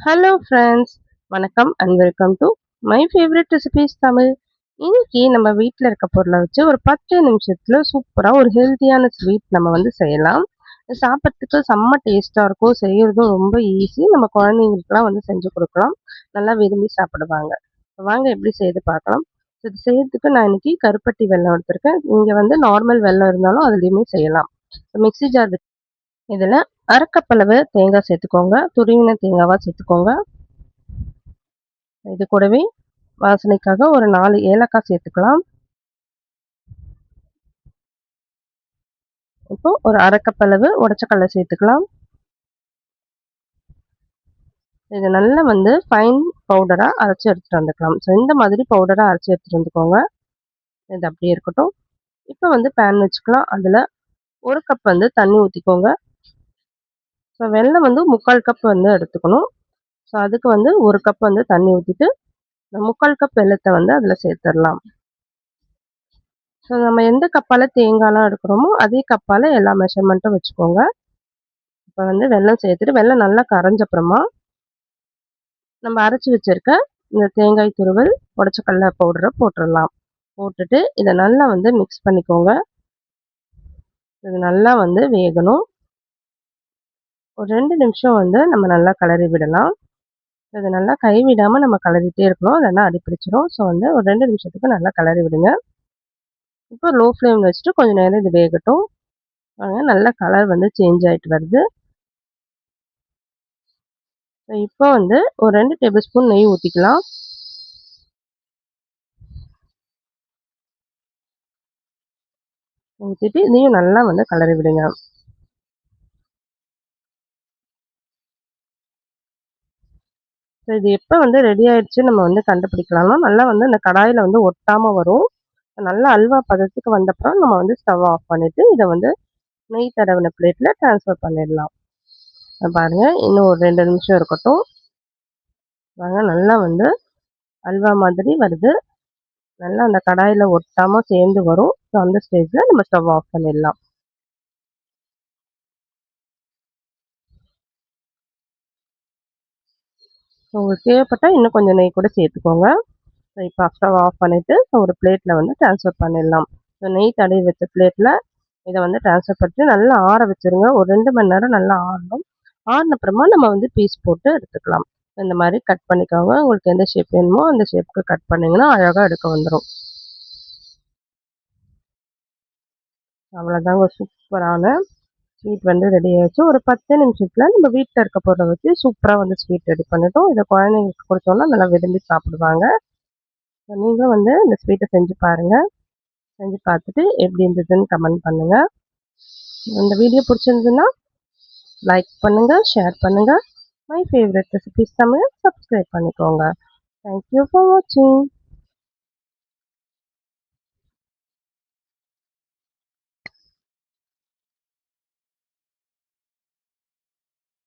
Hello friends, வணக்கம் and welcome to my favourite recipes Tamil. இன்னைக்கு நம்ம வீட்டில் இருக்க பொருளை வச்சு ஒரு 10 நிமிஷத்துல சூப்பராக ஒரு ஹெல்த்தியான ஸ்வீட் நம்ம வந்து செய்யலாம். இது சாப்பிட்றதுக்கு செம்ம டேஸ்ட்டாக இருக்கும், செய்யறதும் ரொம்ப ஈஸி. நம்ம குழந்தைங்களுக்குலாம் வந்து செஞ்சு கொடுக்கலாம், நல்லா விரும்பி சாப்பிடுவாங்க. வாங்க எப்படி செய்து பார்க்கலாம். இது செய்யறதுக்கு நான் இன்னைக்கு கருப்பட்டி வெல்லம் எடுத்திருக்கேன். நீங்கள் வந்து நார்மல் வெல்லம் இருந்தாலும் அதுலேயுமே செய்யலாம். மிக்ஸி ஜார் இதில் அரைக்கப்பளவு தேங்காய் சேர்த்துக்கோங்க, துருவின தேங்காவாக சேர்த்துக்கோங்க. இது கூடவே வாசனைக்காக ஒரு 4 ஏலக்காய் சேர்த்துக்கலாம். இப்போ ஒரு அரைக்கப்பளவு உடைச்சக்கடலை சேர்த்துக்கலாம். இது நல்லா வந்து ஃபைன் பவுடராக அரைச்சி எடுத்துகிட்டு வந்துக்கலாம். ஸோ இந்த மாதிரி பவுடராக அரைச்சி எடுத்துகிட்டு வந்துக்கோங்க. இது அப்படியே இருக்கட்டும். இப்போ வந்து பேன் வச்சுக்கலாம். அதில் 1 கப் வந்து தண்ணி ஊற்றிக்கோங்க. ஸோ வெல்லம் வந்து 3/4 கப் வந்து எடுத்துக்கணும். ஸோ அதுக்கு வந்து 1 கப் வந்து தண்ணி ஊற்றிட்டு 3/4 கப் வெல்லத்தை வந்து அதில் சேர்த்துடலாம். ஸோ நம்ம எந்த கப்பால் தேங்காய்லாம் எடுக்கிறோமோ அதே கப்பால் எல்லா மெஷர்மெண்ட்டும் வச்சுக்கோங்க. இப்போ வந்து வெல்லம் சேர்த்துட்டு வெல்லம் நல்லா கரைஞ்சப்புறமா நம்ம அரைச்சி வச்சிருக்க இந்த தேங்காய் துருவல் உடைச்சக்கடலை பவுடரை போட்டுடலாம். போட்டுட்டு இதை நல்லா வந்து மிக்ஸ் பண்ணிக்கோங்க. இது நல்லா வந்து வேகணும். ஒரு 2 நிமிஷம் வந்து நம்ம நல்லா கிளறி விடலாம். இது நல்லா கைவிடாமல் நம்ம கிளறிட்டே இருக்கணும், இல்லைன்னா அடிப்பிடிச்சிடும். ஸோ வந்து ஒரு 2 நிமிஷத்துக்கு நல்லா கிளறி விடுங்க. இப்போ லோ ஃப்ளேமில் வச்சுட்டு கொஞ்சம் நேரம் இது வேகட்டும். நல்ல கலர் வந்து சேஞ்ச் ஆகிட்டு வருது. இப்போ வந்து ஒரு 2 டேபிள் ஸ்பூன் நெய் ஊற்றிக்கலாம். ஊற்றிட்டு இதையும் நல்லா வந்து கலரி விடுங்க. ஸோ இது எப்போ வந்து ரெடி ஆயிடுச்சு நம்ம வந்து கண்டுபிடிக்கலாம்னா, நல்லா வந்து இந்த கடாயில் வந்து ஒட்டாமல் வரும். நல்லா அல்வா பதத்துக்கு வந்தப்புறம் நம்ம வந்து ஸ்டவ் ஆஃப் பண்ணிவிட்டு இதை வந்து நெய் தடவின பிளேட்டில் ட்ரான்ஸ்ஃபர் பண்ணிடலாம். பாருங்கள், இன்னும் ஒரு 2 நிமிஷம் இருக்கட்டும். நல்லா வந்து அல்வா மாதிரி வருது. நல்லா அந்த கடாயில் ஒட்டாமல் சேர்ந்து வரும். ஸோ அந்த ஸ்டேஜில் நம்ம ஸ்டவ் ஆஃப் பண்ணிடலாம். உங்களுக்கு தேவைப்பட்டால் இன்னும் கொஞ்சம் நெய் கூட சேர்த்துக்கோங்க. ஸோ இப்போ ஸ்டவ் ஆஃப் பண்ணிவிட்டு ஒரு பிளேட்டில் வந்து ட்ரான்ஸ்ஃபர் பண்ணிடலாம். ஸோ நெய் தடவி வச்ச பிளேட்டில் இதை வந்து ட்ரான்ஸ்ஃபர் பண்ணிட்டு நல்லா ஆற வச்சுருங்க. ஒரு 2 மணி நேரம் நல்லா ஆறணும். ஆறினப்புறமா நம்ம வந்து பீஸ் போட்டு எடுத்துக்கலாம். இந்த மாதிரி கட் பண்ணிக்கோங்க. உங்களுக்கு எந்த ஷேப் வேணுமோ அந்த ஷேப்புக்கு கட் பண்ணிங்கன்னா அழகாக எடுக்க வந்துடும். அவ்வளோதாங்க, சூப்பரான ஸ்வீட் வந்து ரெடி ஆயிடுச்சு. ஒரு 10 நிமிஷத்தில் நம்ம வீட்டில் இருக்க பொருளை வச்சு சூப்பராக வந்து ஸ்வீட் ரெடி பண்ணிட்டோம். இதை குழந்தைங்களுக்கு கொடுத்தோம்னா நல்லா விரும்பி சாப்பிடுவாங்க. நீங்களும் வந்து இந்த ஸ்வீட்டை செஞ்சு பாருங்கள். செஞ்சு பார்த்துட்டு எப்படி இருந்ததுன்னு கமெண்ட் பண்ணுங்கள். இந்த வீடியோ பிடிச்சிருந்ததுன்னா லைக் பண்ணுங்கள், ஷேர் பண்ணுங்கள். My favourite recipes Tamil subscribe பண்ணிக்கோங்க. தேங்க்யூ ஃபார் வாட்சிங்.